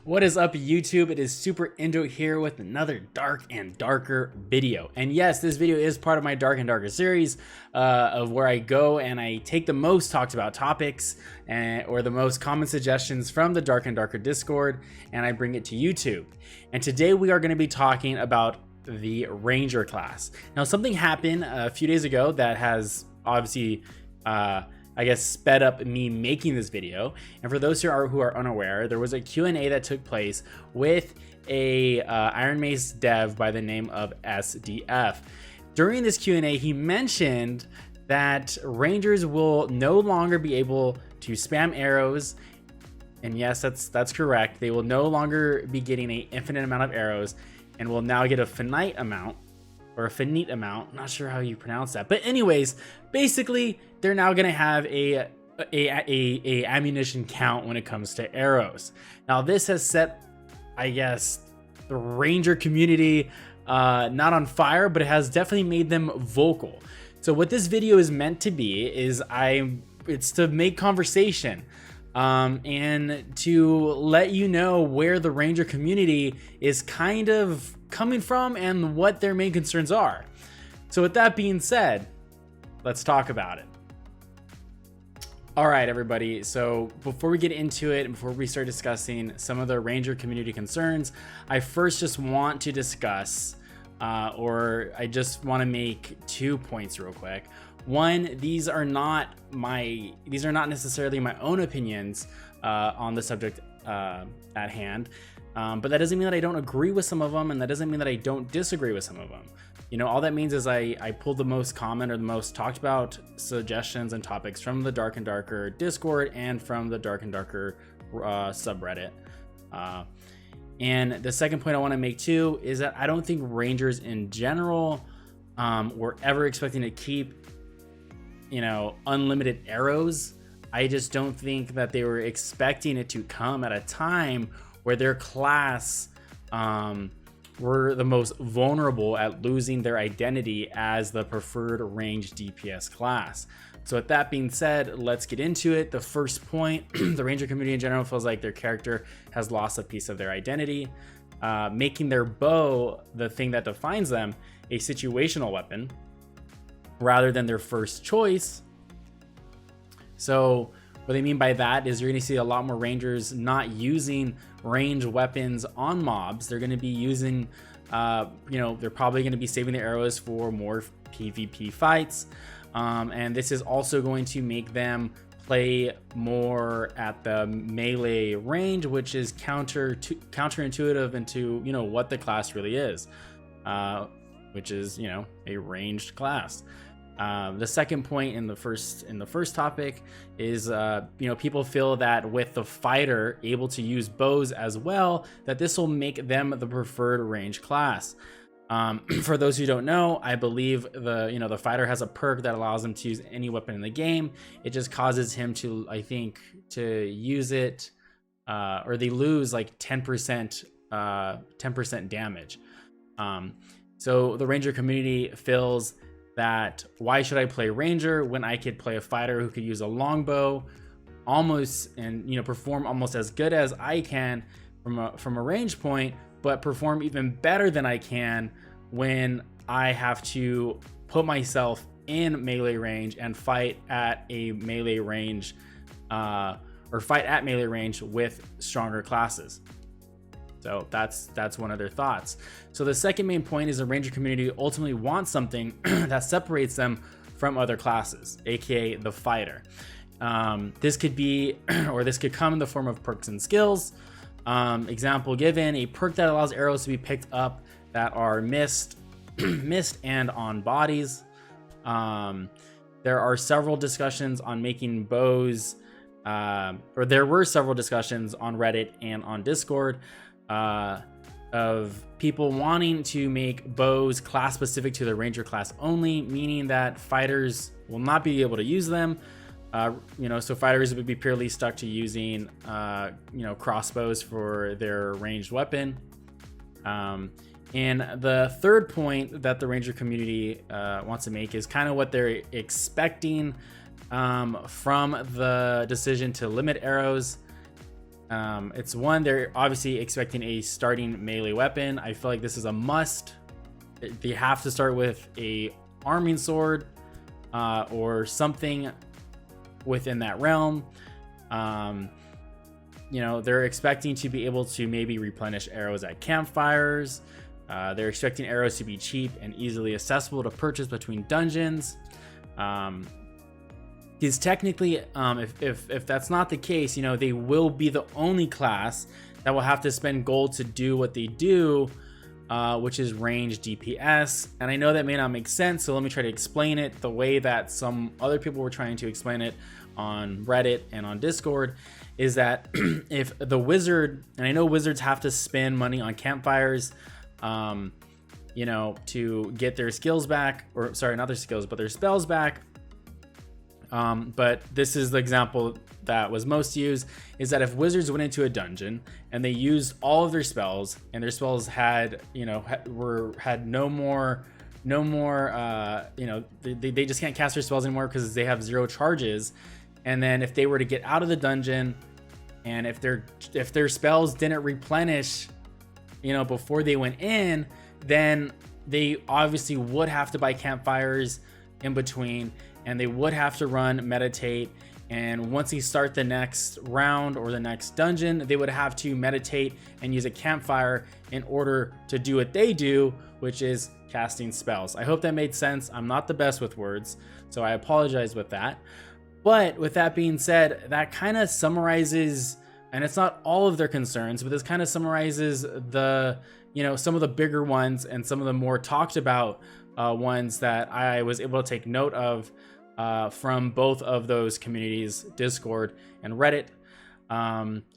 What is up, YouTube? It is Super Indo here with another Dark and Darker video. And yes, this video is part of my Dark and Darker series of where I go and I take the most talked about topics or the most common suggestions from the Dark and Darker Discord and I bring it to YouTube. And today we are going to be talking about the Ranger class. Now, something happened a few days ago that has obviously I guess sped up me making this video. And for those who are unaware, there was a Q&A that took place with a Iron Mace dev by the name of SDF. During this Q&A, he mentioned that Rangers will no longer be able to spam arrows. And yes, that's correct. They will no longer be getting an infinite amount of arrows and will now get a finite amount. Or a finite amount, not sure how you pronounce that. But anyways, basically, they're now gonna have a ammunition count when it comes to arrows. Now, this has set, I guess, the Ranger community not on fire, but it has definitely made them vocal. So what this video is meant to be is it's to make conversation. And to let you know where the Ranger community is kind of coming from and what their main concerns are. So with that being said, let's talk about it. All right, everybody. So before we get into it and before we start discussing some of the Ranger community concerns, I first just want to discuss, or I just want to make 2 points real quick. One, these are not necessarily my own opinions on the subject at hand, but that doesn't mean that I don't agree with some of them, and that doesn't mean that I don't disagree with some of them. You know, all that means is I pulled the most common or the most talked about suggestions and topics from the Dark and Darker Discord and from the Dark and Darker subreddit. And the second point I want to make too is that I don't think Rangers in general were ever expecting to keep, you know, unlimited arrows. I just don't think that they were expecting it to come at a time where their class were the most vulnerable at losing their identity as the preferred ranged DPS class. So with that being said, let's get into it. The first point, the Ranger community in general feels like their character has lost a piece of their identity, making their bow the thing that defines them, a situational weapon rather than their first choice. So what they mean by that is you're going to see a lot more Rangers not using ranged weapons on mobs. They're going to be using, you know, they're probably going to be saving their arrows for more PvP fights. And this is also going to make them play more at the melee range, which is counterintuitive into, you know, what the class really is, which is, you know, a ranged class. The second point in the first topic is, you know, people feel that with the fighter able to use bows as well, that this will make them the preferred range class. For those who don't know, I believe the fighter has a perk that allows him to use any weapon in the game. It just causes him to, I think, to use it, or they lose like 10% damage. So the Ranger community feels that why should I play Ranger when I could play a fighter who could use a longbow almost and, you know, perform almost as good as I can from a range point, but perform even better than I can when I have to put myself in melee range and fight at a melee range, or fight at melee range with stronger classes. So that's one of their thoughts. So the second main point is the Ranger community ultimately wants something that separates them from other classes, aka the fighter. This could be, or this could come in the form of perks and skills. Example given, a perk that allows arrows to be picked up that are missed and on bodies. There are several discussions on making bows, or there were several discussions on Reddit and on Discord of people wanting to make bows class specific to the Ranger class only, meaning that fighters will not be able to use them. You know, so fighters would be purely stuck to using, you know, crossbows for their ranged weapon. And the third point that the Ranger community wants to make is kind of what they're expecting from the decision to limit arrows. It's one, they're obviously expecting a starting melee weapon. I feel like this is a must. They have to start with a arming sword or something within that realm. You know, they're expecting to be able to maybe replenish arrows at campfires. They're expecting arrows to be cheap and easily accessible to purchase between dungeons. Because technically, if that's not the case, you know, they will be the only class that will have to spend gold to do what they do, which is range DPS. And I know that may not make sense, so let me try to explain it the way that some other people were trying to explain it on Reddit and on Discord, is that if the wizard, and I know wizards have to spend money on campfires, you know, to get their skills back, or sorry, not their skills, but their spells back. But this is the example that was most used, is that if wizards went into a dungeon and they used all of their spells, and their spells had, you know, had no more, you know, they just can't cast their spells anymore because they have 0 charges. And then if they were to get out of the dungeon, and if their spells didn't replenish, you know, before they went in, then they obviously would have to buy campfires in between, and they would have to run meditate. And once they start the next round or the next dungeon, they would have to meditate and use a campfire in order to do what they do, which is casting spells. I hope that made sense. I'm not the best with words, so I apologize with that. But with that being said, that kind of summarizes, and it's not all of their concerns, but this kind of summarizes the, you know, some of the bigger ones and some of the more talked about ones that I was able to take note of from both of those communities, Discord and Reddit.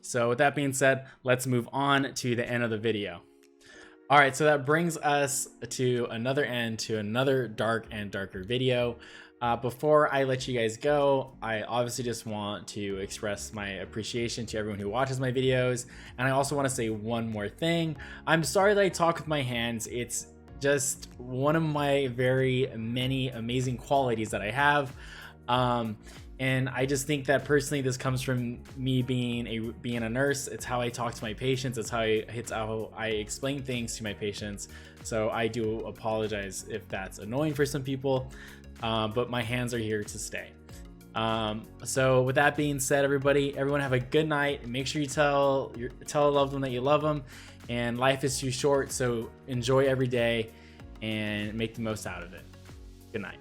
So with that being said, let's move on to the end of the video. All right, so that brings us to another end, to another dark and darker video. Before I let you guys go, I obviously just want to express my appreciation to everyone who watches my videos. And I also want to say one more thing. I'm sorry that I talk with my hands. It's just one of my very many amazing qualities that I have. And I just think that personally, this comes from me being a nurse. It's how I talk to my patients. It's how I explain things to my patients. So I do apologize if that's annoying for some people. But my hands are here to stay. So with that being said, everyone have a good night. Make sure you tell a loved one that you love them. And life is too short, so enjoy every day and make the most out of it. Good night.